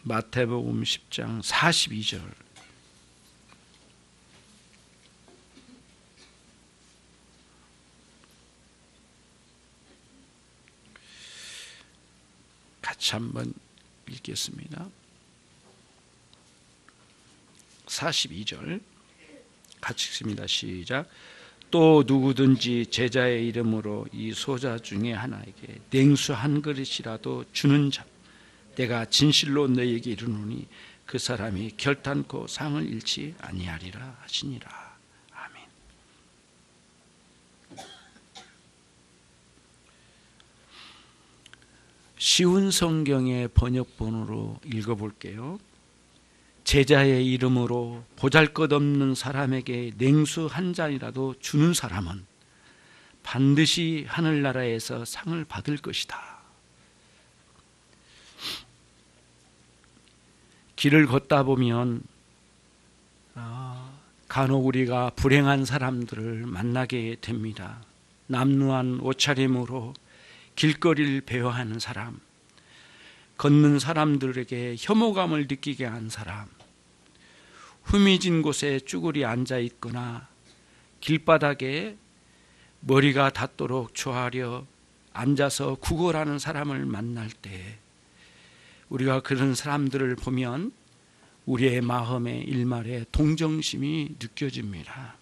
마태복음 10장 42절. 같이 한번 읽겠습니다. 42절 같이 읽습니다. 시작. 또 누구든지 제자의 이름으로 이 소자 중에 하나에게 냉수 한 그릇이라도 주는 자, 내가 진실로 너희에게 이르노니 그 사람이 결단코 상을 잃지 아니하리라 하시니라. 아멘. 쉬운 성경의 번역본으로 읽어볼게요. 제자의 이름으로 보잘것없는 사람에게 냉수 한 잔이라도 주는 사람은 반드시 하늘나라에서 상을 받을 것이다. 길을 걷다 보면 간혹 우리가 불행한 사람들을 만나게 됩니다. 남루한 옷차림으로 길거리를 배회하는 사람, 걷는 사람들에게 혐오감을 느끼게 한 사람, 후미진 곳에 쭈그리 앉아 있거나 길바닥에 머리가 닿도록 조아려 앉아서 구걸하는 사람을 만날 때 우리가 그런 사람들을 보면 우리의 마음에 일말의 동정심이 느껴집니다.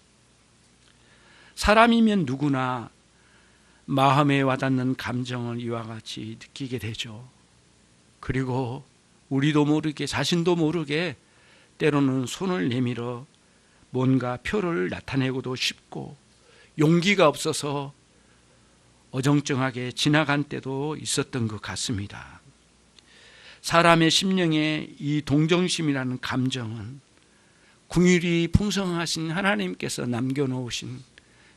사람이면 누구나 마음에 와닿는 감정을 이와 같이 느끼게 되죠. 그리고 우리도 모르게, 자신도 모르게 때로는 손을 내밀어 뭔가 표를 나타내고도 싶고 용기가 없어서 어정쩡하게 지나간 때도 있었던 것 같습니다. 사람의 심령에 이 동정심이라는 감정은 긍휼이 풍성하신 하나님께서 남겨놓으신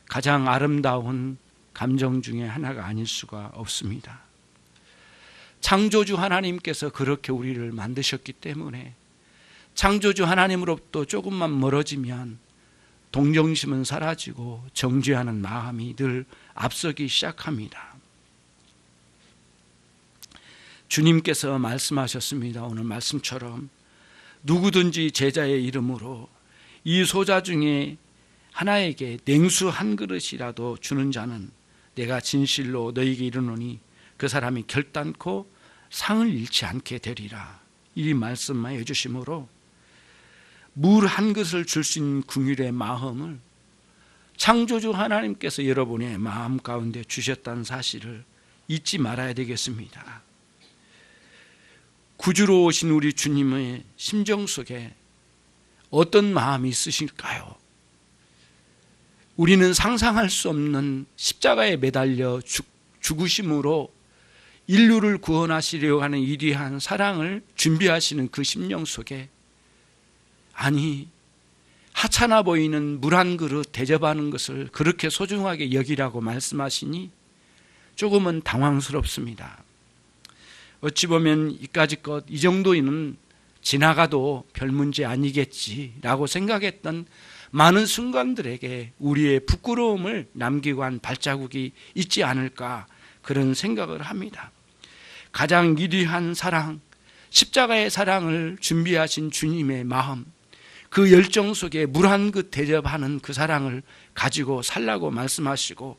가장 아름다운 감정 중에 하나가 아닐 수가 없습니다. 창조주 하나님께서 그렇게 우리를 만드셨기 때문에 창조주 하나님으로부터 조금만 멀어지면 동정심은 사라지고 정죄하는 마음이 늘 앞서기 시작합니다. 주님께서 말씀하셨습니다. 오늘 말씀처럼 누구든지 제자의 이름으로 이 소자 중에 하나에게 냉수 한 그릇이라도 주는 자는 내가 진실로 너희에게 이르노니 그 사람이 결단코 상을 잃지 않게 되리라. 이 말씀만 해주심으로 물 한 그릇을 줄 수 있는 긍휼의 마음을 창조주 하나님께서 여러분의 마음 가운데 주셨다는 사실을 잊지 말아야 되겠습니다. 구주로 오신 우리 주님의 심정 속에 어떤 마음이 있으실까요? 우리는 상상할 수 없는 십자가에 매달려 죽으심으로 인류를 구원하시려고 하는 위대한 사랑을 준비하시는 그 심령 속에, 아니 하찮아 보이는 물 한 그릇 대접하는 것을 그렇게 소중하게 여기라고 말씀하시니 조금은 당황스럽습니다. 어찌 보면 이까짓 것, 이 정도는 지나가도 별 문제 아니겠지라고 생각했던 많은 순간들에게 우리의 부끄러움을 남기고 한 발자국이 있지 않을까, 그런 생각을 합니다. 가장 위대한 사랑, 십자가의 사랑을 준비하신 주님의 마음, 그 열정 속에 물 한 그릇 대접하는 그 사랑을 가지고 살라고 말씀하시고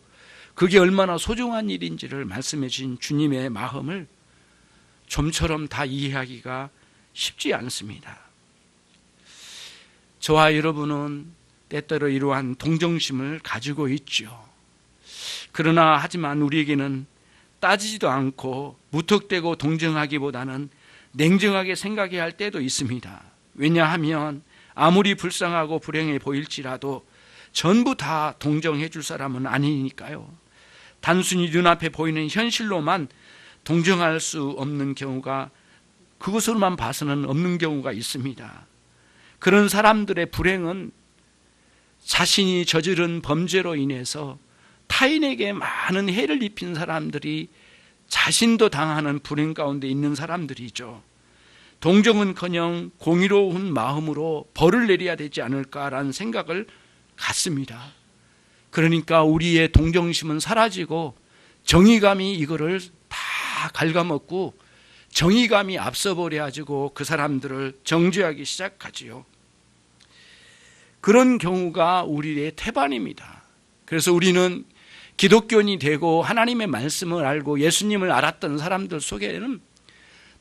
그게 얼마나 소중한 일인지를 말씀해 주신 주님의 마음을 좀처럼 다 이해하기가 쉽지 않습니다. 저와 여러분은 때때로 이러한 동정심을 가지고 있죠. 그러나 하지만 우리에게는 따지지도 않고 무턱대고 동정하기보다는 냉정하게 생각해야 할 때도 있습니다. 왜냐하면 아무리 불쌍하고 불행해 보일지라도 전부 다 동정해 줄 사람은 아니니까요. 단순히 눈앞에 보이는 현실로만 동정할 수 없는 경우가, 그것으로만 봐서는 없는 경우가 있습니다. 그런 사람들의 불행은 자신이 저지른 범죄로 인해서 타인에게 많은 해를 입힌 사람들이 자신도 당하는 불행 가운데 있는 사람들이죠. 동정은커녕 공의로운 마음으로 벌을 내려야 되지 않을까라는 생각을 갖습니다. 그러니까 우리의 동정심은 사라지고 정의감이 이거를 다 갉아먹고 정의감이 앞서버려 가지고 그 사람들을 정죄하기 시작하지요. 그런 경우가 우리의 태반입니다. 그래서 우리는 기독교인이 되고 하나님의 말씀을 알고 예수님을 알았던 사람들 속에는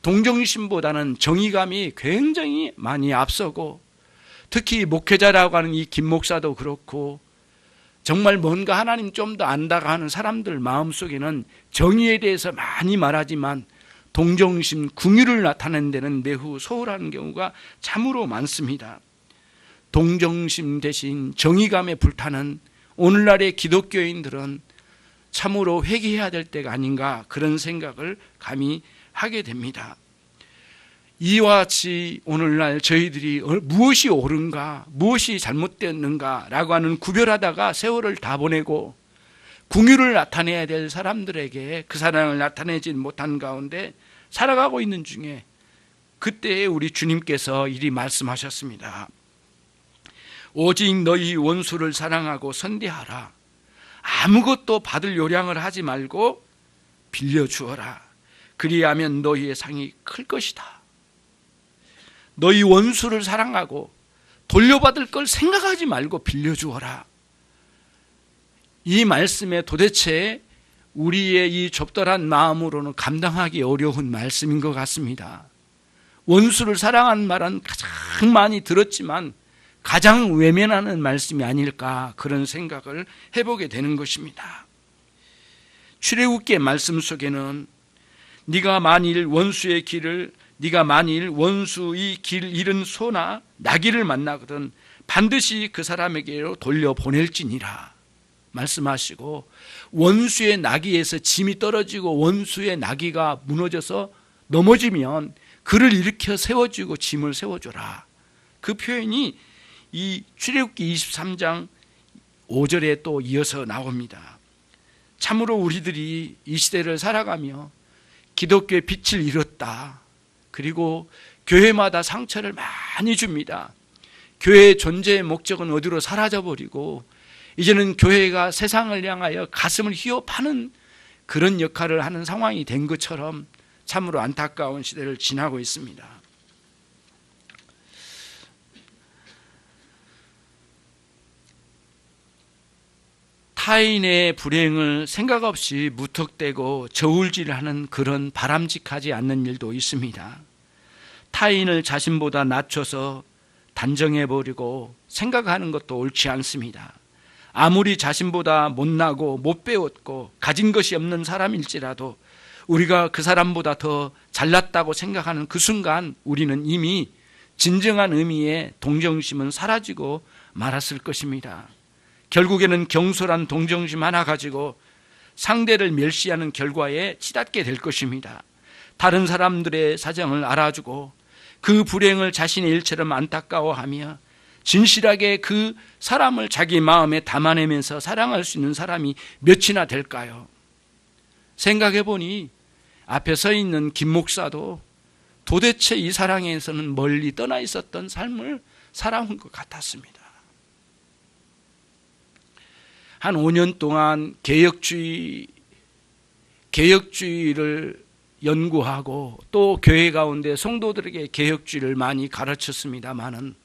동정심보다는 정의감이 굉장히 많이 앞서고, 특히 목회자라고 하는 이 김 목사도 그렇고 정말 뭔가 하나님 좀 더 안다고 하는 사람들 마음속에는 정의에 대해서 많이 말하지만 동정심, 긍휼을 나타내는 데는 매우 소홀한 경우가 참으로 많습니다. 동정심 대신 정의감에 불타는 오늘날의 기독교인들은 참으로 회개해야 될 때가 아닌가, 그런 생각을 감히 하게 됩니다. 이와 같이 오늘날 저희들이 무엇이 옳은가, 무엇이 잘못되었는가 라고 하는 구별하다가 세월을 다 보내고 긍휼을 나타내야 될 사람들에게 그 사랑을 나타내지 못한 가운데 살아가고 있는 중에, 그때에 우리 주님께서 이리 말씀하셨습니다. 오직 너희 원수를 사랑하고 선대하라. 아무것도 받을 요량을 하지 말고 빌려주어라. 그리하면 너희의 상이 클 것이다. 너희 원수를 사랑하고 돌려받을 걸 생각하지 말고 빌려주어라. 이 말씀에 도대체 우리의 이 좁절한 마음으로는 감당하기 어려운 말씀인 것 같습니다. 원수를 사랑하는 말은 가장 많이 들었지만 가장 외면하는 말씀이 아닐까, 그런 생각을 해보게 되는 것입니다. 출애굽기의 말씀 속에는 네가 만일 원수의 길 잃은 소나 나귀를 만나거든 반드시 그 사람에게로 돌려보낼지니라 말씀하시고, 원수의 나귀에서 짐이 떨어지고 원수의 나귀가 무너져서 넘어지면 그를 일으켜 세워주고 짐을 세워줘라. 그 표현이 이 출애굽기 23장 5절에 또 이어서 나옵니다. 참으로 우리들이 이 시대를 살아가며 기독교의 빛을 잃었다. 그리고 교회마다 상처를 많이 줍니다. 교회의 존재의 목적은 어디로 사라져버리고 이제는 교회가 세상을 향하여 가슴을 휘어 파는 그런 역할을 하는 상황이 된 것처럼 참으로 안타까운 시대를 지나고 있습니다. 타인의 불행을 생각 없이 무턱대고 저울질하는 그런 바람직하지 않는 일도 있습니다. 타인을 자신보다 낮춰서 단정해버리고 생각하는 것도 옳지 않습니다. 아무리 자신보다 못나고 못 배웠고 가진 것이 없는 사람일지라도 우리가 그 사람보다 더 잘났다고 생각하는 그 순간 우리는 이미 진정한 의미의 동정심은 사라지고 말았을 것입니다. 결국에는 경솔한 동정심 하나 가지고 상대를 멸시하는 결과에 치닫게 될 것입니다. 다른 사람들의 사정을 알아주고 그 불행을 자신의 일처럼 안타까워하며 진실하게 그 사람을 자기 마음에 담아내면서 사랑할 수 있는 사람이 몇이나 될까요? 생각해 보니 앞에 서 있는 김 목사도 도대체 이 사랑에서는 멀리 떠나 있었던 삶을 살아온 것 같았습니다. 한 5년 동안 개혁주의를 연구하고 또 교회 가운데 성도들에게 개혁주의를 많이 가르쳤습니다만은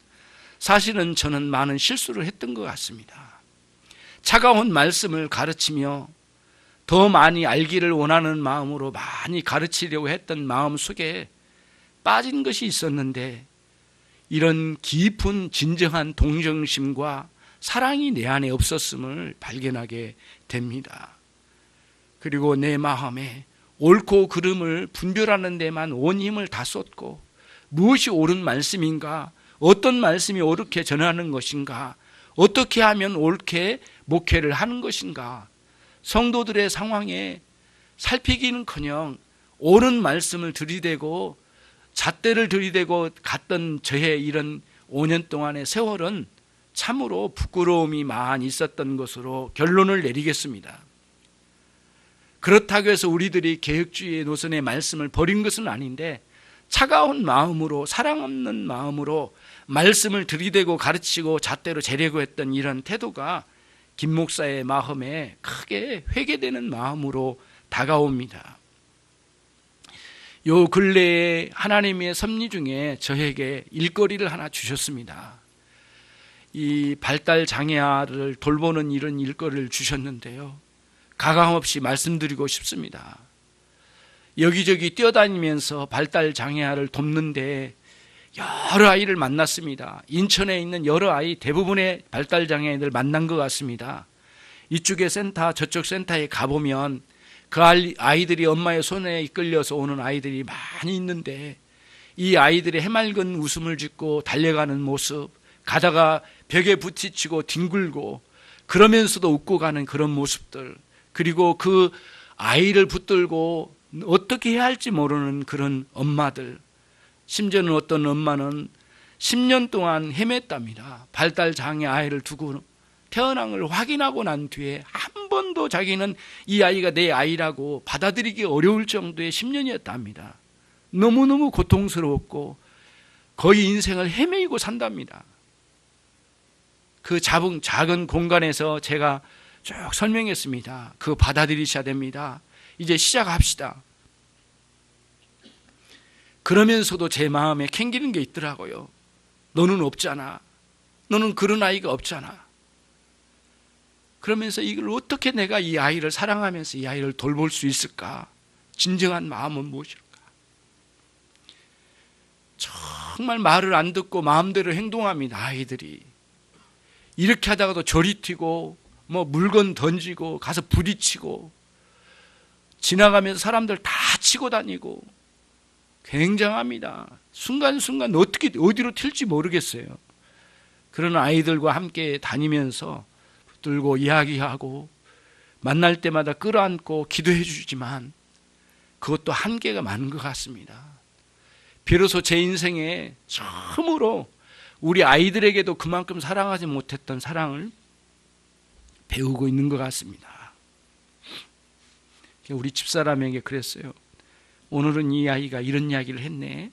사실은 저는 많은 실수를 했던 것 같습니다. 차가운 말씀을 가르치며 더 많이 알기를 원하는 마음으로 많이 가르치려고 했던 마음 속에 빠진 것이 있었는데, 이런 깊은 진정한 동정심과 사랑이 내 안에 없었음을 발견하게 됩니다. 그리고 내 마음에 옳고 그름을 분별하는 데만 온 힘을 다 쏟고 무엇이 옳은 말씀인가, 어떤 말씀이 옳게 전하는 것인가, 어떻게 하면 옳게 목회를 하는 것인가, 성도들의 상황에 살피기는커녕 옳은 말씀을 들이대고 잣대를 들이대고 갔던 저의 이런 5년 동안의 세월은 참으로 부끄러움이 많이 있었던 것으로 결론을 내리겠습니다. 그렇다고 해서 우리들이 개혁주의의 노선의 말씀을 버린 것은 아닌데, 차가운 마음으로, 사랑 없는 마음으로 말씀을 들이대고 가르치고 잣대로 재려고 했던 이런 태도가 김 목사의 마음에 크게 회개되는 마음으로 다가옵니다. 요 근래에 하나님의 섭리 중에 저에게 일거리를 하나 주셨습니다. 이 발달 장애아를 돌보는 이런 일거리를 주셨는데요, 가감없이 말씀드리고 싶습니다. 여기저기 뛰어다니면서 발달 장애아를 돕는데 여러 아이를 만났습니다. 인천에 있는 여러 아이, 대부분의 발달 장애아이들 만난 것 같습니다. 이쪽에 센터, 저쪽 센터에 가보면 그 아이들이 엄마의 손에 이끌려서 오는 아이들이 많이 있는데, 이 아이들이 해맑은 웃음을 짓고 달려가는 모습, 가다가 벽에 부딪히고 뒹굴고 그러면서도 웃고 가는 그런 모습들, 그리고 그 아이를 붙들고 어떻게 해야 할지 모르는 그런 엄마들, 심지어는 어떤 엄마는 10년 동안 헤맸답니다. 발달 장애 아이를 두고 태어난 걸 확인하고 난 뒤에 한 번도 자기는 이 아이가 내 아이라고 받아들이기 어려울 정도의 10년이었답니다. 너무너무 고통스러웠고 거의 인생을 헤매이고 산답니다. 그 작은 공간에서 제가 쭉 설명했습니다. 그거 받아들이셔야 됩니다. 이제 시작합시다. 그러면서도 제 마음에 캥기는 게 있더라고요. 너는 없잖아. 너는 그런 아이가 없잖아. 그러면서 이걸 어떻게 내가 이 아이를 사랑하면서 이 아이를 돌볼 수 있을까? 진정한 마음은 무엇일까? 정말 말을 안 듣고 마음대로 행동합니다. 아이들이 이렇게 하다가도 저리 튀고 뭐 물건 던지고 가서 부딪히고 지나가면서 사람들 다 치고 다니고 굉장합니다. 순간순간 어디로 튈지 모르겠어요. 그런 아이들과 함께 다니면서 붙들고 이야기하고 만날 때마다 끌어안고 기도해 주지만 그것도 한계가 많은 것 같습니다. 비로소 제 인생에 처음으로 우리 아이들에게도 그만큼 사랑하지 못했던 사랑을 배우고 있는 것 같습니다. 우리 집사람에게 그랬어요. 오늘은 이 아이가 이런 이야기를 했네.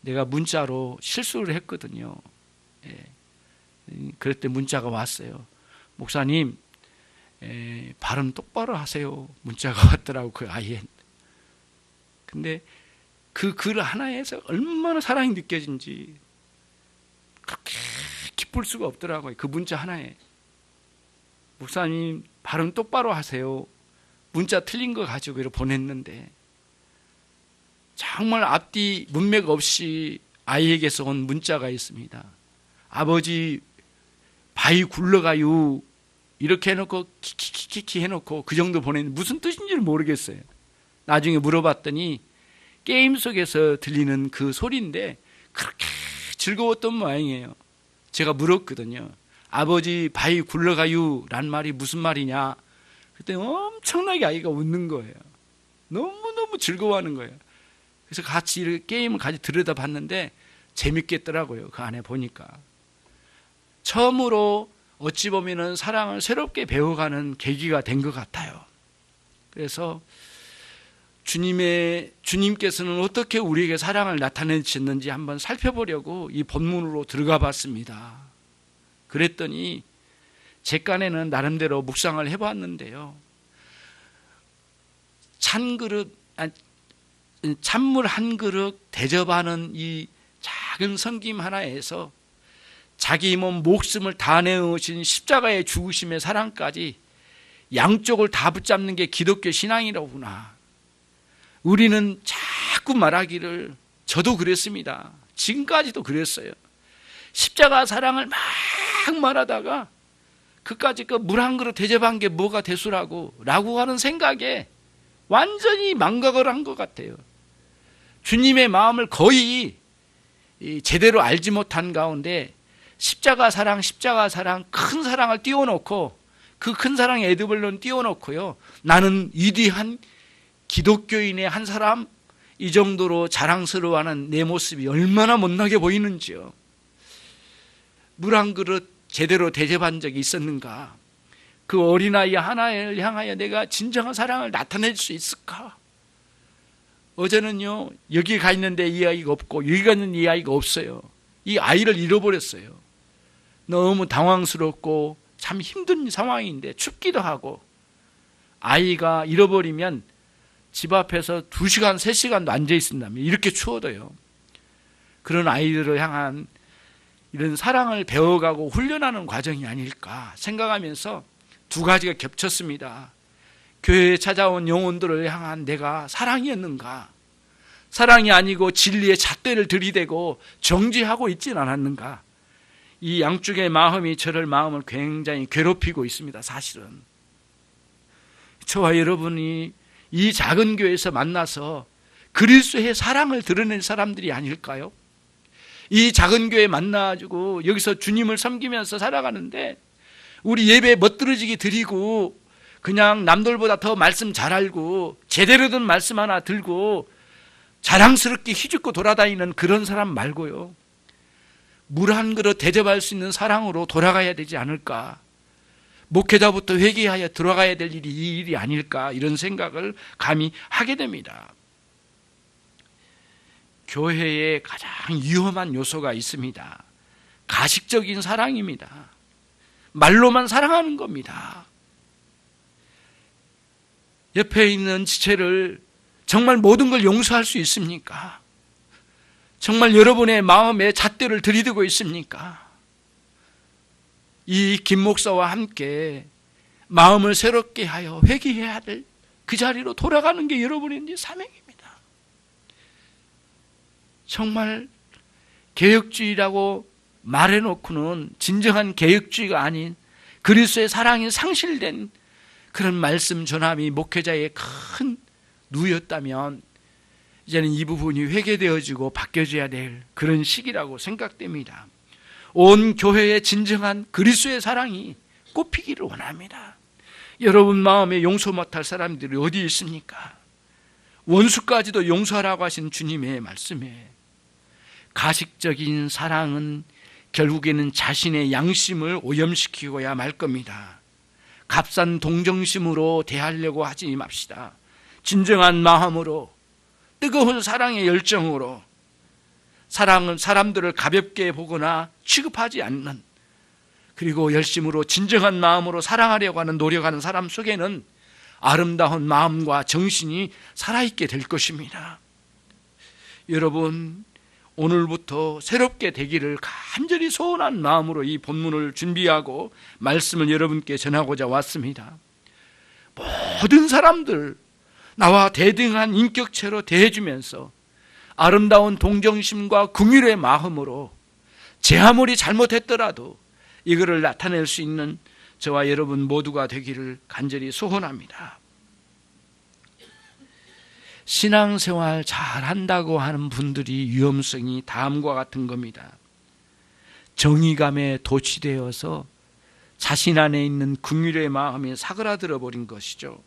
내가 문자로 실수를 했거든요. 그럴 때 문자가 왔어요. 목사님, 발음 똑바로 하세요. 문자가 왔더라고, 그 아이한테. 근데 그 글 하나에서 얼마나 사랑이 느껴진지 그렇게 기쁠 수가 없더라고요. 그 문자 하나에. 목사님, 발음 똑바로 하세요. 문자 틀린 거 가지고 이렇게 보냈는데 정말 앞뒤 문맥 없이 아이에게서 온 문자가 있습니다. 아버지 바위 굴러가요. 이렇게 해놓고 키키키키 해놓고 그 정도 보냈는데 무슨 뜻인지를 모르겠어요. 나중에 물어봤더니 게임 속에서 들리는 그 소리인데 그렇게 즐거웠던 모양이에요. 제가 물었거든요. 아버지 바위 굴러가요 라는 말이 무슨 말이냐. 그때 엄청나게 아이가 웃는 거예요. 너무너무 즐거워하는 거예요. 그래서 같이 게임을 같이 들여다봤는데 재밌겠더라고요. 그 안에 보니까. 처음으로 어찌 보면은 사랑을 새롭게 배워가는 계기가 된 것 같아요. 그래서 주님께서는 어떻게 우리에게 사랑을 나타내셨는지 한번 살펴보려고 이 본문으로 들어가 봤습니다. 그랬더니 제 깐에는 나름대로 묵상을 해봤는데요. 찬물 한 그릇 대접하는 이 작은 섬김 하나에서 자기 몸 목숨을 다 내어오신 십자가의 죽으심의 사랑까지 양쪽을 다 붙잡는 게 기독교 신앙이로구나. 우리는 자꾸 말하기를, 저도 그랬습니다. 지금까지도 그랬어요. 십자가 사랑을 막 말하다가 그까짓 그 물 한 그릇 대접한 게 뭐가 대수라고 라고 하는 생각에 완전히 망각을 한 것 같아요. 주님의 마음을 거의 제대로 알지 못한 가운데 십자가 사랑 큰 사랑을 띄워놓고 그 큰 사랑의 에드벌론 띄워놓고요. 나는 위대한 기독교인의 한 사람, 이 정도로 자랑스러워하는 내 모습이 얼마나 못나게 보이는지요. 물 한 그릇 제대로 대접한 적이 있었는가? 그 어린아이 하나를 향하여 내가 진정한 사랑을 나타낼 수 있을까? 어제는요, 여기 가 있는데 이 아이가 없고 여기 가 있는 이 아이가 없어요. 이 아이를 잃어버렸어요. 너무 당황스럽고 참 힘든 상황인데 춥기도 하고, 아이가 잃어버리면 집 앞에서 2시간, 3시간도 앉아 있습니다. 이렇게 추워도요. 그런 아이들을 향한 이런 사랑을 배워가고 훈련하는 과정이 아닐까 생각하면서 두 가지가 겹쳤습니다. 교회에 찾아온 영혼들을 향한 내가 사랑이었는가? 사랑이 아니고 진리의 잣대를 들이대고 정죄하고 있진 않았는가? 이 양쪽의 마음이 저를 마음을 굉장히 괴롭히고 있습니다. 사실은 저와 여러분이 이 작은 교회에서 만나서 그리스도의 사랑을 드러낸 사람들이 아닐까요? 이 작은 교회 만나가지고 여기서 주님을 섬기면서 살아가는데 우리 예배 멋들어지게 드리고 그냥 남들보다 더 말씀 잘 알고 제대로 된 말씀 하나 들고 자랑스럽게 휘젓고 돌아다니는 그런 사람 말고요. 물 한 그릇 대접할 수 있는 사랑으로 돌아가야 되지 않을까. 목회자부터 회개하여 들어가야 될 일이 이 일이 아닐까 이런 생각을 감히 하게 됩니다. 교회에 가장 위험한 요소가 있습니다. 가식적인 사랑입니다. 말로만 사랑하는 겁니다. 옆에 있는 지체를 정말 모든 걸 용서할 수 있습니까? 정말 여러분의 마음에 잣대를 들이대고 있습니까? 이 김 목사와 함께 마음을 새롭게 하여 회개해야 될 그 자리로 돌아가는 게 여러분의 사명입니다. 정말 개혁주의라고 말해놓고는 진정한 개혁주의가 아닌 그리스도의 사랑이 상실된 그런 말씀 전함이 목회자의 큰 누였다면 이제는 이 부분이 회개되어지고 바뀌어져야 될 그런 시기라고 생각됩니다. 온 교회의 진정한 그리스도의 사랑이 꽃피기를 원합니다. 여러분 마음에 용서 못할 사람들이 어디 있습니까? 원수까지도 용서하라고 하신 주님의 말씀에 가식적인 사랑은 결국에는 자신의 양심을 오염시키고야 말 겁니다. 값싼 동정심으로 대하려고 하지 맙시다. 진정한 마음으로 뜨거운 사랑의 열정으로 사랑은 사람들을 가볍게 보거나 취급하지 않는 그리고 열심으로 진정한 마음으로 사랑하려고 하는 노력하는 사람 속에는 아름다운 마음과 정신이 살아있게 될 것입니다. 여러분 오늘부터 새롭게 되기를 간절히 소원한 마음으로 이 본문을 준비하고 말씀을 여러분께 전하고자 왔습니다. 모든 사람들 나와 대등한 인격체로 대해주면서 아름다운 동정심과 긍휼의 마음으로 제 아무리 잘못했더라도 이거를 나타낼 수 있는 저와 여러분 모두가 되기를 간절히 소원합니다. 신앙생활 잘한다고 하는 분들이 위험성이 다음과 같은 겁니다. 정의감에 도취되어서 자신 안에 있는 긍휼의 마음이 사그라들어 버린 것이죠.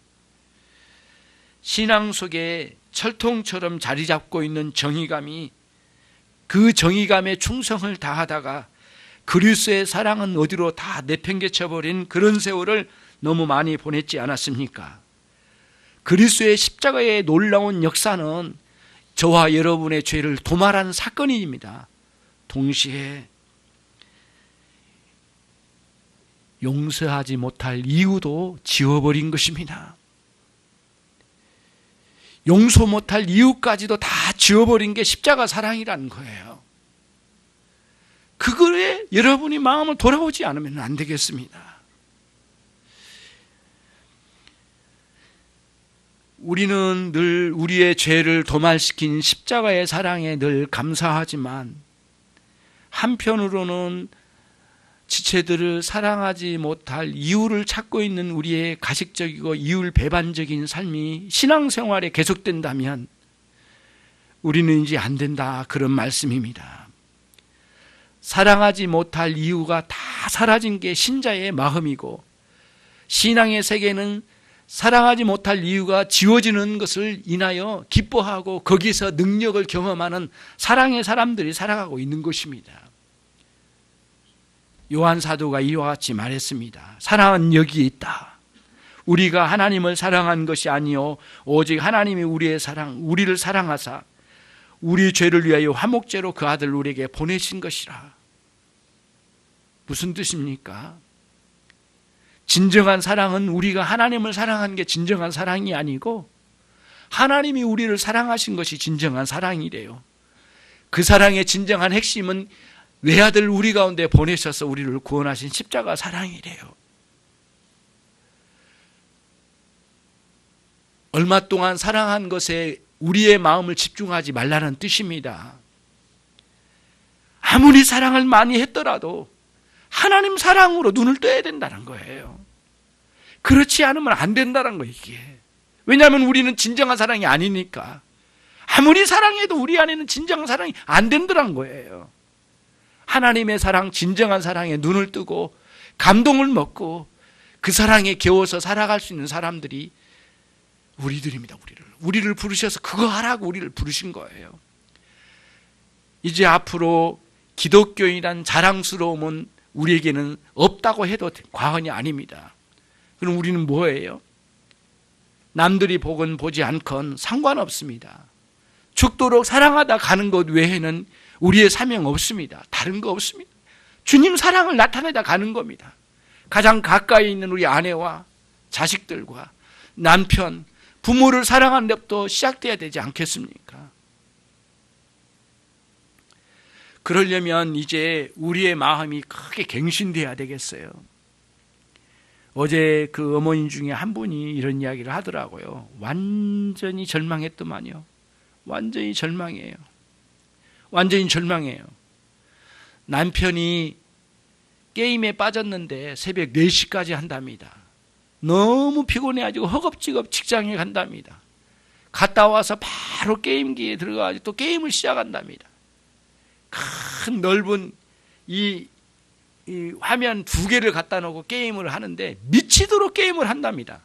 신앙 속에 철통처럼 자리 잡고 있는 정의감이 그 정의감에 충성을 다하다가 그리스도의 사랑은 어디로 다 내팽개쳐버린 그런 세월을 너무 많이 보냈지 않았습니까? 그리스도의 십자가의 놀라운 역사는 저와 여러분의 죄를 도말한 사건입니다. 동시에 용서하지 못할 이유도 지워버린 것입니다. 용서 못할 이유까지도 다 지워버린 게 십자가 사랑이라는 거예요. 그거에 여러분이 마음을 돌아오지 않으면 안 되겠습니다. 우리는 늘 우리의 죄를 도말시킨 십자가의 사랑에 늘 감사하지만 한편으로는 지체들을 사랑하지 못할 이유를 찾고 있는 우리의 가식적이고 이율 배반적인 삶이 신앙생활에 계속된다면 우리는 이제 안 된다 그런 말씀입니다. 사랑하지 못할 이유가 다 사라진 게 신자의 마음이고 신앙의 세계는 사랑하지 못할 이유가 지워지는 것을 인하여 기뻐하고 거기서 능력을 경험하는 사랑의 사람들이 살아가고 있는 것입니다. 요한 사도가 이와 같이 말했습니다. 사랑은 여기에 있다. 우리가 하나님을 사랑한 것이 아니요 오직 하나님이 우리를 사랑하사 우리 죄를 위하여 화목제로 그 아들 우리에게 보내신 것이라. 무슨 뜻입니까? 진정한 사랑은 우리가 하나님을 사랑한 게 진정한 사랑이 아니고 하나님이 우리를 사랑하신 것이 진정한 사랑이래요. 그 사랑의 진정한 핵심은 외아들 우리 가운데 보내셔서 우리를 구원하신 십자가 사랑이래요. 얼마 동안 사랑한 것에 우리의 마음을 집중하지 말라는 뜻입니다. 아무리 사랑을 많이 했더라도 하나님 사랑으로 눈을 떠야 된다는 거예요. 그렇지 않으면 안 된다는 거예요, 이게. 왜냐하면 우리는 진정한 사랑이 아니니까. 아무리 사랑해도 우리 안에는 진정한 사랑이 안 된다는 거예요. 하나님의 사랑, 진정한 사랑에 눈을 뜨고 감동을 먹고 그 사랑에 겨워서 살아갈 수 있는 사람들이 우리들입니다. 우리를 부르셔서 그거 하라고 우리를 부르신 거예요. 이제 앞으로 기독교인이란 자랑스러움은 우리에게는 없다고 해도 과언이 아닙니다. 그럼 우리는 뭐예요? 남들이 보건 보지 않건 상관없습니다. 죽도록 사랑하다 가는 것 외에는 우리의 사명 없습니다. 다른 거 없습니다. 주님 사랑을 나타내다 가는 겁니다. 가장 가까이 있는 우리 아내와 자식들과 남편, 부모를 사랑하는 데부터 시작돼야 되지 않겠습니까? 그러려면 이제 우리의 마음이 크게 갱신돼야 되겠어요. 어제 그 어머니 중에 한 분이 이런 이야기를 하더라고요. 완전히 절망했더만요. 완전히 절망이에요. 완전히 절망해요. 남편이 게임에 빠졌는데 새벽 4시까지 한답니다. 너무 피곤해가지고 허겁지겁 직장에 간답니다. 갔다 와서 바로 게임기에 들어가가지고 또 게임을 시작한답니다. 큰 넓은 이 화면 2개를 갖다 놓고 게임을 하는데 미치도록 게임을 한답니다.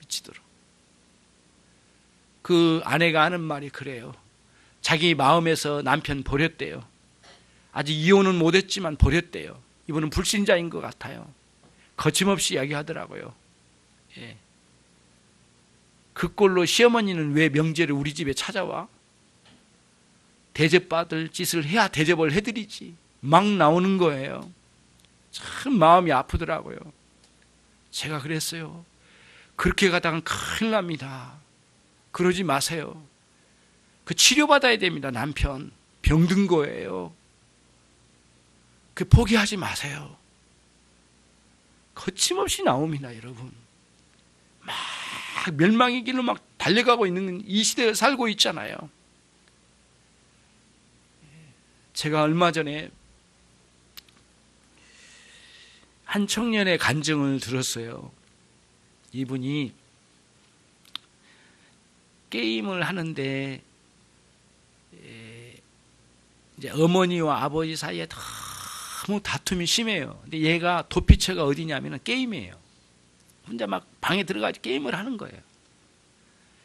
미치도록. 그 아내가 하는 말이 그래요. 자기 마음에서 남편 버렸대요. 아직 이혼은 못했지만 버렸대요. 이분은 불신자인 것 같아요. 거침없이 이야기하더라고요. 예. 그 꼴로 시어머니는 왜 명절에 우리 집에 찾아와? 대접받을 짓을 해야 대접을 해드리지. 막 나오는 거예요. 참 마음이 아프더라고요. 제가 그랬어요. 그렇게 가다간 큰일 납니다. 그러지 마세요. 그 치료받아야 됩니다. 남편 병든 거예요. 그 포기하지 마세요. 거침없이 나옵니다. 여러분. 막 멸망의 길로 막 달려가고 있는 이 시대를 살고 있잖아요. 제가 얼마 전에 한 청년의 간증을 들었어요. 이분이 게임을 하는데 이제 어머니와 아버지 사이에 너무 다툼이 심해요. 근데 얘가 도피처가 어디냐면 게임이에요. 혼자 막 방에 들어가서 게임을 하는 거예요.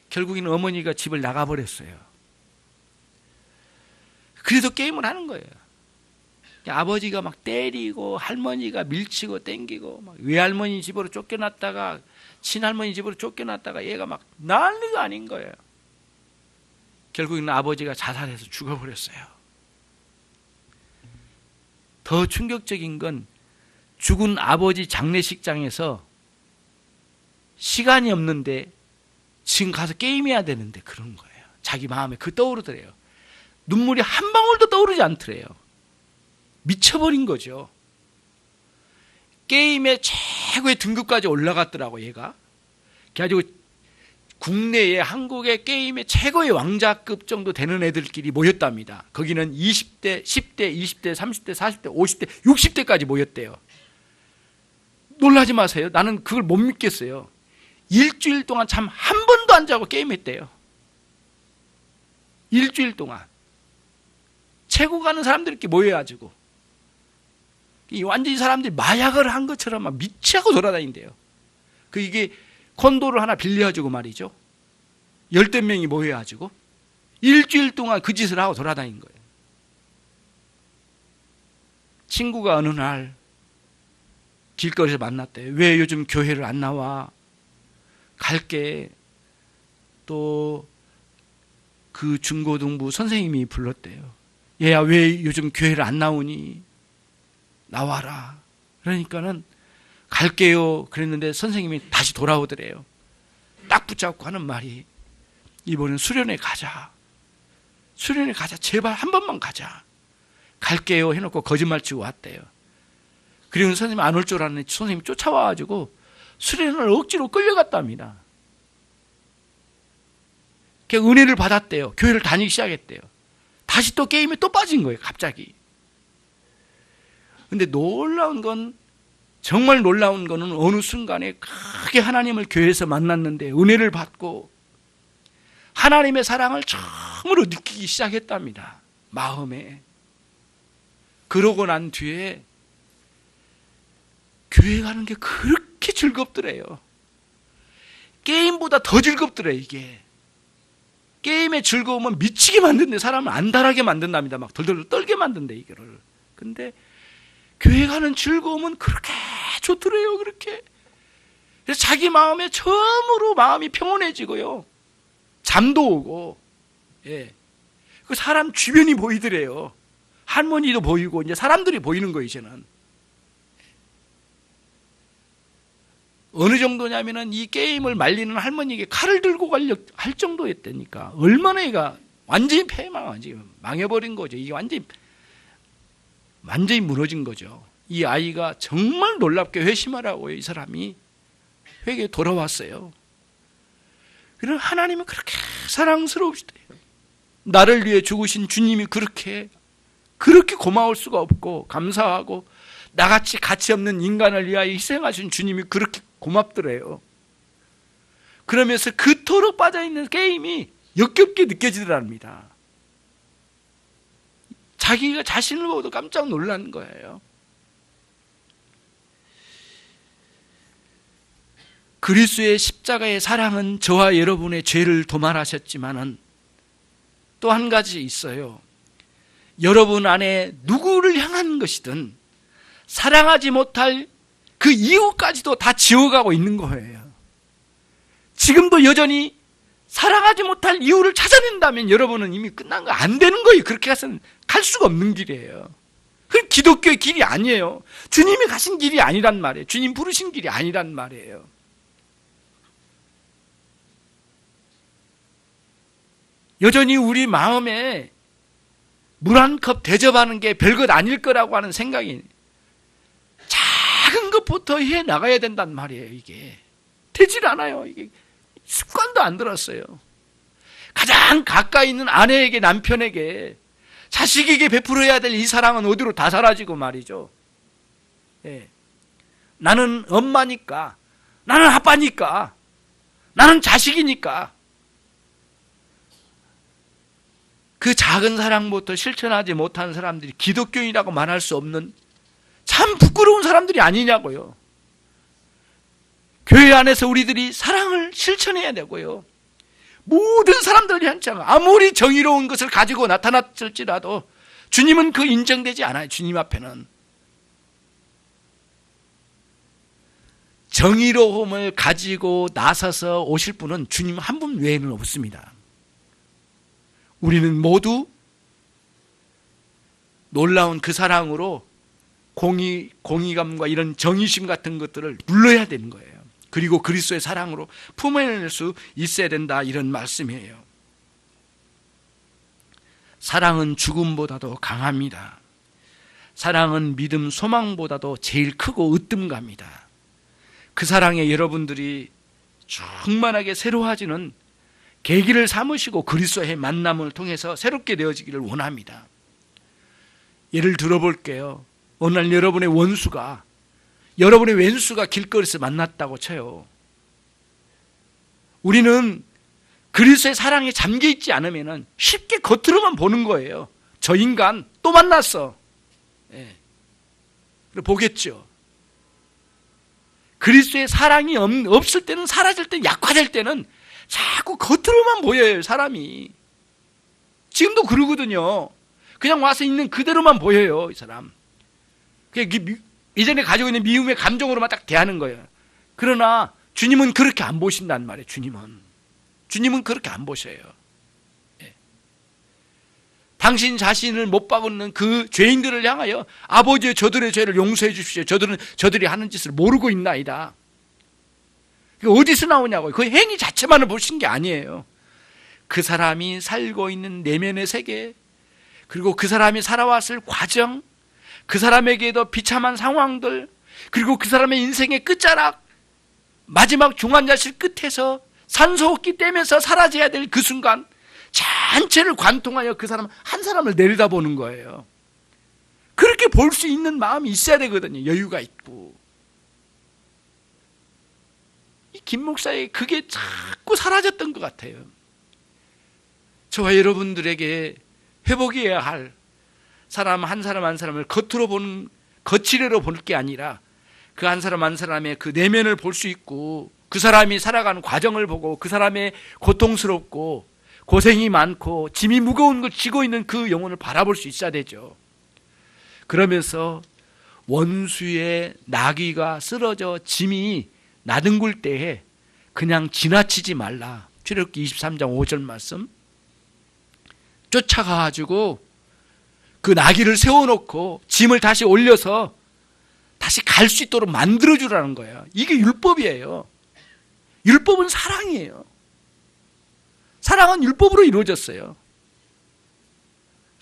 결국에는 어머니가 집을 나가버렸어요. 그래서 게임을 하는 거예요. 아버지가 막 때리고 할머니가 밀치고 땡기고 막 외할머니 집으로 쫓겨났다가 친할머니 집으로 쫓겨났다가 얘가 막 난리가 아닌 거예요. 결국에는 아버지가 자살해서 죽어버렸어요. 더 충격적인 건 죽은 아버지 장례식장에서 시간이 없는데 지금 가서 게임해야 되는데 그런 거예요. 자기 마음에 그 떠오르더래요. 눈물이 한 방울도 떠오르지 않더래요. 미쳐버린 거죠. 게임의 최고의 등급까지 올라갔더라고 얘가. 그래가지고 국내에 한국의 게임의 최고의 왕자급 정도 되는 애들끼리 모였답니다. 거기는 20대, 10대, 20대, 30대, 40대, 50대, 60대까지 모였대요. 놀라지 마세요. 나는 그걸 못 믿겠어요. 일주일 동안 잠 한 번도 안 자고 게임했대요. 일주일 동안. 최고 가는 사람들이 이렇게 모여가지고 완전히 사람들이 마약을 한 것처럼 막 미치하고 돌아다닌대요. 이게 콘도를 하나 빌려가지고 말이죠. 10대 명이 모여가지고 일주일 동안 그 짓을 하고 돌아다닌 거예요. 친구가 어느 날 길거리에서 만났대요. 왜 요즘 교회를 안 나와? 갈게. 또 그 중고등부 선생님이 불렀대요. 얘야 왜 요즘 교회를 안 나오니? 나와라. 그러니까는 갈게요. 그랬는데 선생님이 다시 돌아오더래요. 딱 붙잡고 하는 말이 이번엔 수련회 가자. 수련회 가자. 제발 한 번만 가자. 갈게요 해놓고 거짓말 치고 왔대요. 그리고 선생님 안 올 줄 알았는데 선생님이 쫓아와가지고 수련회를 억지로 끌려갔답니다. 은혜를 받았대요. 교회를 다니기 시작했대요. 다시 또 게임에 또 빠진 거예요. 갑자기. 근데 놀라운 건, 정말 놀라운 거는 어느 순간에 크게 하나님을 교회에서 만났는데 은혜를 받고 하나님의 사랑을 처음으로 느끼기 시작했답니다. 마음에. 그러고 난 뒤에 교회 가는 게 그렇게 즐겁더래요. 게임보다 더 즐겁더래요. 이게 게임의 즐거움은 미치게 만든대. 사람을 안달하게 만든답니다. 막 덜덜 떨게 만든대 이거를. 근데 교회 가는 즐거움은 그렇게 좋더래요. 그렇게. 그래서 자기 마음에 처음으로 마음이 평온해지고요, 잠도 오고, 예. 그 사람 주변이 보이더래요. 할머니도 보이고 이제 사람들이 보이는 거예요. 이제는 어느 정도냐면은 이 게임을 말리는 할머니에게 칼을 들고 할 정도였다니까. 얼마나 얘가 완전히 망해버린 거죠. 이게 완전히 무너진 거죠. 이 아이가 정말 놀랍게 회심하라고요. 이 사람이 회개에 돌아왔어요. 그런 하나님은 그렇게 사랑스러우시대요. 나를 위해 죽으신 주님이 그렇게 고마울 수가 없고 감사하고, 나같이 가치 없는 인간을 위하여 희생하신 주님이 그렇게 고맙더래요. 그러면서 그토록 빠져있는 게임이 역겹게 느껴지더랍니다. 자기가 자신을 보고도 깜짝 놀란 거예요. 그리스도의 십자가의 사랑은 저와 여러분의 죄를 도말하셨지만은 또 한 가지 있어요. 여러분 안에 누구를 향한 것이든 사랑하지 못할 그 이유까지도 다 지워가고 있는 거예요. 지금도 여전히 사랑하지 못할 이유를 찾아낸다면 여러분은 이미 끝난 거 안 되는 거예요. 그렇게 가서는 갈 수가 없는 길이에요. 그건 기독교의 길이 아니에요. 주님이 가신 길이 아니란 말이에요. 주님 부르신 길이 아니란 말이에요. 여전히 우리 마음에 물 한 컵 대접하는 게 별것 아닐 거라고 하는 생각이, 작은 것부터 해 나가야 된단 말이에요. 이게 되질 않아요. 이게 습관도 안 들었어요. 가장 가까이 있는 아내에게, 남편에게, 자식에게 베풀어야 될 이 사랑은 어디로 다 사라지고 말이죠. 예. 나는 엄마니까, 나는 아빠니까, 나는 자식이니까. 그 작은 사랑부터 실천하지 못한 사람들이 기독교인이라고 말할 수 없는 참 부끄러운 사람들이 아니냐고요. 교회 안에서 우리들이 사랑을 실천해야 되고요. 모든 사람들 향상, 아무리 정의로운 것을 가지고 나타났을지라도 주님은 그 인정되지 않아요. 주님 앞에는 정의로움을 가지고 나서서 오실 분은 주님 한 분 외에는 없습니다. 우리는 모두 놀라운 그 사랑으로 공의감과 이런 정의심 같은 것들을 눌러야 되는 거예요. 그리고 그리스도의 사랑으로 품어낼 수 있어야 된다, 이런 말씀이에요. 사랑은 죽음보다도 강합니다. 사랑은 믿음, 소망보다도 제일 크고 으뜸갑니다. 그 사랑에 여러분들이 충만하게 새로워지는 계기를 삼으시고 그리스도의 만남을 통해서 새롭게 되어지기를 원합니다. 예를 들어볼게요. 어느 날 여러분의 왼수가 길거리에서 만났다고 쳐요. 우리는 그리스도의 사랑에 잠겨있지 않으면 쉽게 겉으로만 보는 거예요. 저 인간 또 만났어. 예. 보겠죠. 그리스도의 사랑이 없을 때는, 사라질 때는, 약화될 때는 자꾸 겉으로만 보여요. 사람이 지금도 그러거든요. 그냥 와서 있는 그대로만 보여요. 이 사람 이전에 가지고 있는 미움의 감정으로만 딱 대하는 거예요. 그러나 주님은 그렇게 안 보신단 말이에요. 주님은 그렇게 안 보셔요. 예. 당신 자신을 못 박는 그 죄인들을 향하여 아버지의 저들의 죄를 용서해 주십시오. 저들이 하는 짓을 모르고 있나이다. 어디서 나오냐고요. 그 행위 자체만을 보신 게 아니에요. 그 사람이 살고 있는 내면의 세계, 그리고 그 사람이 살아왔을 과정, 그 사람에게도 비참한 상황들, 그리고 그 사람의 인생의 끝자락, 마지막 중환자실 끝에서 산소호흡기 떼면서 사라져야 될 그 순간 전체를 관통하여 그 사람 한 사람을 내려다보는 거예요. 그렇게 볼 수 있는 마음이 있어야 되거든요. 여유가 있고. 이 김 목사의 그게 자꾸 사라졌던 것 같아요. 저와 여러분들에게 회복해야 할 사람 한 사람을 겉으로 보는, 거칠애로 볼 게 아니라 그 한 사람 한 사람의 그 내면을 볼 수 있고, 그 사람이 살아가는 과정을 보고 그 사람의 고통스럽고 고생이 많고 짐이 무거운 걸 지고 있는 그 영혼을 바라볼 수 있어야 되죠. 그러면서 원수의 나귀가 쓰러져 짐이 나등굴 때에 그냥 지나치지 말라. 출애굽기 23장 5절 말씀. 쫓아가가지고 그 나귀를 세워놓고 짐을 다시 올려서 다시 갈 수 있도록 만들어주라는 거예요. 이게 율법이에요. 율법은 사랑이에요. 사랑은 율법으로 이루어졌어요.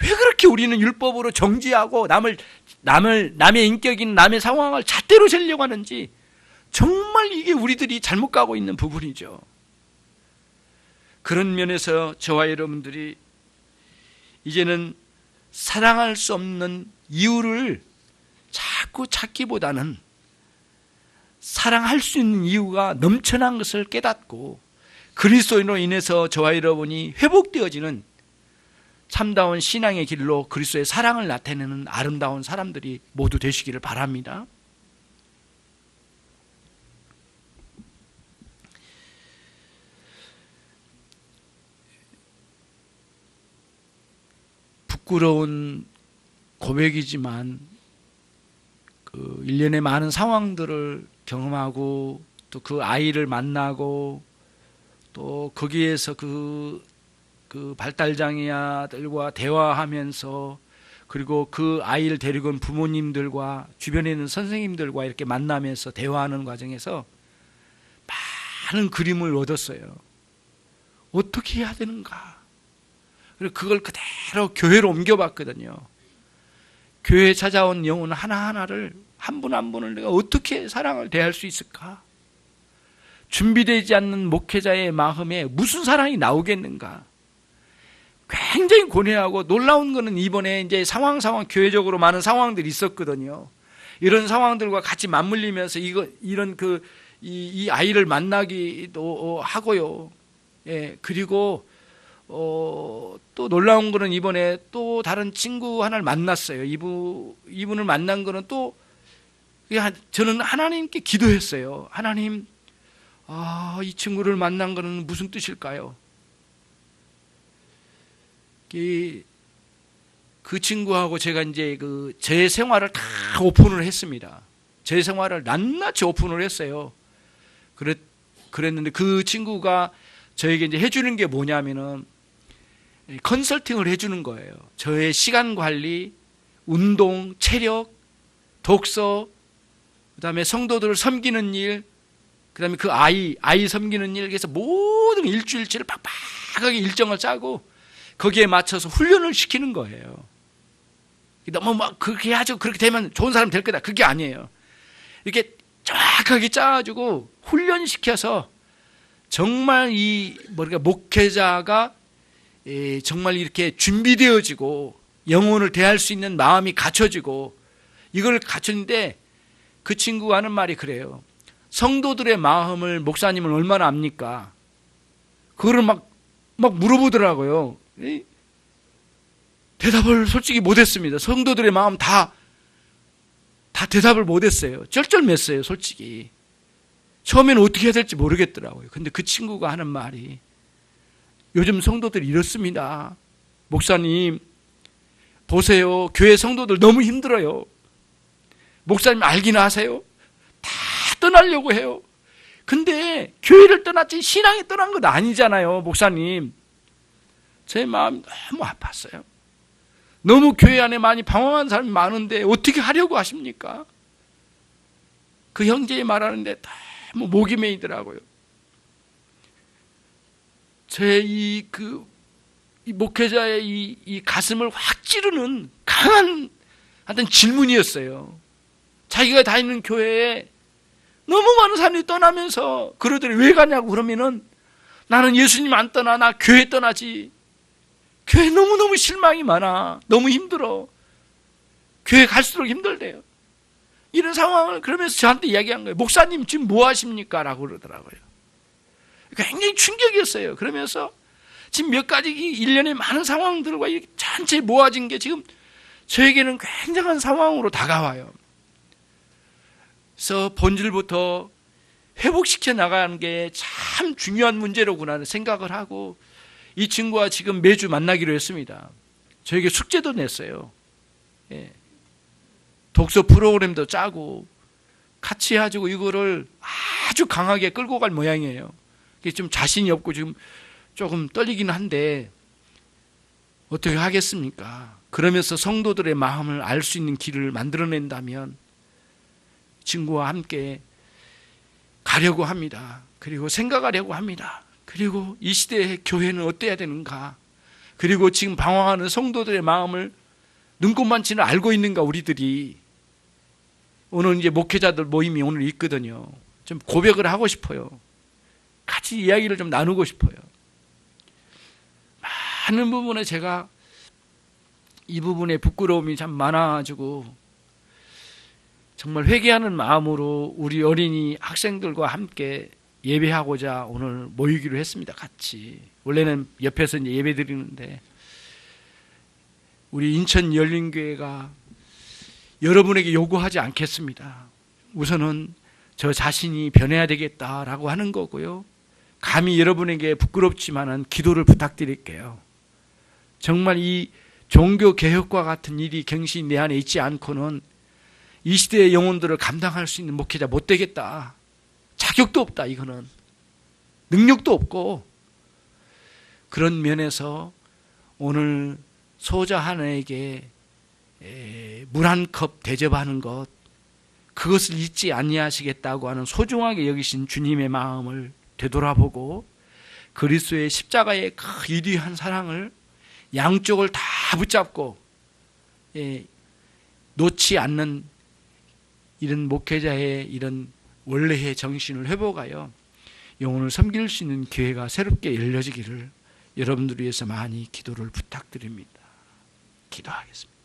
왜 그렇게 우리는 율법으로 정지하고 남의 인격인 남의 상황을 잣대로 재려고 하는지, 정말 이게 우리들이 잘못 가고 있는 부분이죠. 그런 면에서 저와 여러분들이 이제는 사랑할 수 없는 이유를 자꾸 찾기보다는 사랑할 수 있는 이유가 넘쳐난 것을 깨닫고 그리스도인으로 인해서 저와 여러분이 회복되어지는 참다운 신앙의 길로 그리스도의 사랑을 나타내는 아름다운 사람들이 모두 되시기를 바랍니다. 부끄러운 고백이지만 그 일련의 많은 상황들을 경험하고 또 그 아이를 만나고 또 거기에서 그 발달장애아들과 대화하면서, 그리고 그 아이를 데리고 온 부모님들과 주변에 있는 선생님들과 이렇게 만나면서 대화하는 과정에서 많은 그림을 얻었어요. 어떻게 해야 되는가. 그리고 그걸 그대로 교회로 옮겨봤거든요. 교회에 찾아온 영혼 하나하나를, 한 분 한 분을 내가 어떻게 사랑을 대할 수 있을까? 준비되지 않는 목회자의 마음에 무슨 사랑이 나오겠는가? 굉장히 고뇌하고, 놀라운 거는 이번에 이제 상황 교회적으로 많은 상황들이 있었거든요. 이런 상황들과 같이 맞물리면서 이 아이를 만나기도 하고요. 예, 그리고 또 놀라운 거는 이번에 또 다른 친구 하나를 만났어요. 이분을 만난 거는 또 저는 하나님께 기도했어요. 하나님, 이 친구를 만난 거는 무슨 뜻일까요? 그 친구하고 제가 이제 제 생활을 다 오픈을 했습니다. 제 생활을 낱낱이 오픈을 했어요. 그랬는데 그 친구가 저에게 이제 해주는 게 뭐냐면은 컨설팅을 해주는 거예요. 저의 시간 관리, 운동, 체력, 독서, 그 다음에 성도들을 섬기는 일, 그 다음에 그 아이 섬기는 일, 그래서 모든 일주일치를 빡빡하게 일정을 짜고 거기에 맞춰서 훈련을 시키는 거예요. 너무 막 그렇게 하죠. 그렇게 되면 좋은 사람 될 거다. 그게 아니에요. 이렇게 정확하게 짜가지고 훈련시켜서 정말 목회자가 정말 이렇게 준비되어지고 영혼을 대할 수 있는 마음이 갖춰지고, 이걸 갖췄는데 그 친구가 하는 말이 그래요. 성도들의 마음을 목사님은 얼마나 압니까? 그거를 막 물어보더라고요. 대답을 솔직히 못했습니다. 성도들의 마음 다 대답을 못했어요. 쩔쩔맸어요, 솔직히. 처음에는 어떻게 해야 될지 모르겠더라고요. 근데 그 친구가 하는 말이, 요즘 성도들이 이렇습니다. 목사님, 보세요. 교회 성도들 너무 힘들어요. 목사님 알긴 아세요? 다 떠나려고 해요. 근데 교회를 떠났지 신앙이 떠난 건 아니잖아요, 목사님. 제 마음이 너무 아팠어요. 너무 교회 안에 많이 방황한 사람이 많은데 어떻게 하려고 하십니까? 그 형제의 말하는데 너무 목이 메이더라고요. 저의 이 목회자의 이 가슴을 확 찌르는 강한 어떤 질문이었어요. 자기가 다니는 교회에 너무 많은 사람들이 떠나면서 그러더니 왜 가냐고 그러면은 나는 예수님 안 떠나, 나 교회 떠나지. 교회 너무너무 실망이 많아. 너무 힘들어. 교회 갈수록 힘들대요. 이런 상황을 그러면서 저한테 이야기한 거예요. 목사님 지금 뭐 하십니까? 라고 그러더라고요. 굉장히 충격이었어요. 그러면서 지금 몇 가지 일련의 많은 상황들과 전체 모아진 게 지금 저에게는 굉장한 상황으로 다가와요. 그래서 본질부터 회복시켜 나가는 게 참 중요한 문제로구나 생각을 하고 이 친구와 지금 매주 만나기로 했습니다. 저에게 숙제도 냈어요. 예. 독서 프로그램도 짜고 같이 해가지고 이거를 아주 강하게 끌고 갈 모양이에요. 좀 자신이 없고 지금 조금 떨리긴 한데 어떻게 하겠습니까? 그러면서 성도들의 마음을 알 수 있는 길을 만들어낸다면 친구와 함께 가려고 합니다. 그리고 생각하려고 합니다. 그리고 이 시대의 교회는 어때야 되는가? 그리고 지금 방황하는 성도들의 마음을 눈꼽만치는 알고 있는가 우리들이. 오늘 이제 목회자들 모임이 오늘 있거든요. 좀 고백을 하고 싶어요. 같이 이야기를 좀 나누고 싶어요. 많은 부분에 제가 이 부분에 부끄러움이 참 많아가지고 정말 회개하는 마음으로 우리 어린이 학생들과 함께 예배하고자 오늘 모이기로 했습니다. 같이. 원래는 옆에서 이제 예배 드리는데 우리 인천 열린교회가 여러분에게 요구하지 않겠습니다. 우선은 저 자신이 변해야 되겠다라고 하는 거고요. 감히 여러분에게 부끄럽지만은 기도를 부탁드릴게요. 정말 이 종교 개혁과 같은 일이 경신이 내 안에 있지 않고는 이 시대의 영혼들을 감당할 수 있는 목회자 못 되겠다. 자격도 없다. 이거는 능력도 없고 그런 면에서 오늘 소자 하나에게 물 한 컵 대접하는 것 그것을 잊지 아니하시겠다고 하는 소중하게 여기신 주님의 마음을 되돌아보고 그리스도의 십자가의 그 위대한 사랑을 양쪽을 다 붙잡고 놓지 않는 이런 목회자의 이런 원래의 정신을 회복하여 영혼을 섬길 수 있는 기회가 새롭게 열려지기를 여러분들 위해서 많이 기도를 부탁드립니다. 기도하겠습니다.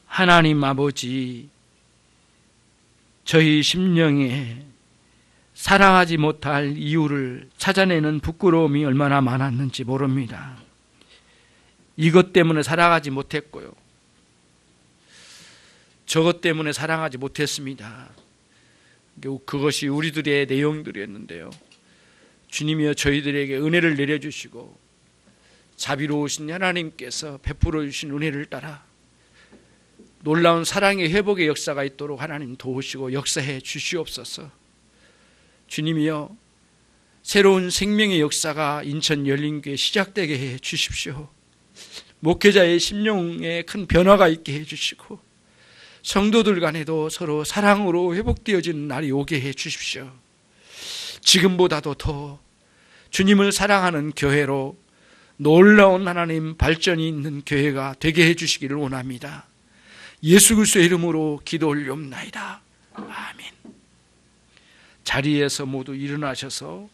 하나님 아버지, 저희 심령에 사랑하지 못할 이유를 찾아내는 부끄러움이 얼마나 많았는지 모릅니다. 이것 때문에 사랑하지 못했고요. 저것 때문에 사랑하지 못했습니다. 그것이 우리들의 내용들이었는데요. 주님이여 저희들에게 은혜를 내려주시고 자비로우신 하나님께서 베풀어 주신 은혜를 따라 놀라운 사랑의 회복의 역사가 있도록 하나님 도우시고 역사해 주시옵소서. 주님이여 새로운 생명의 역사가 인천 열린교회에 시작되게 해 주십시오. 목회자의 심령에 큰 변화가 있게 해주시고 성도들 간에도 서로 사랑으로 회복되어지는 날이 오게 해 주십시오. 지금보다도 더 주님을 사랑하는 교회로 놀라운 하나님 발전이 있는 교회가 되게 해 주시기를 원합니다. 예수 그리스도의 이름으로 기도 올리옵나이다. 아멘. 자리에서 모두 일어나셔서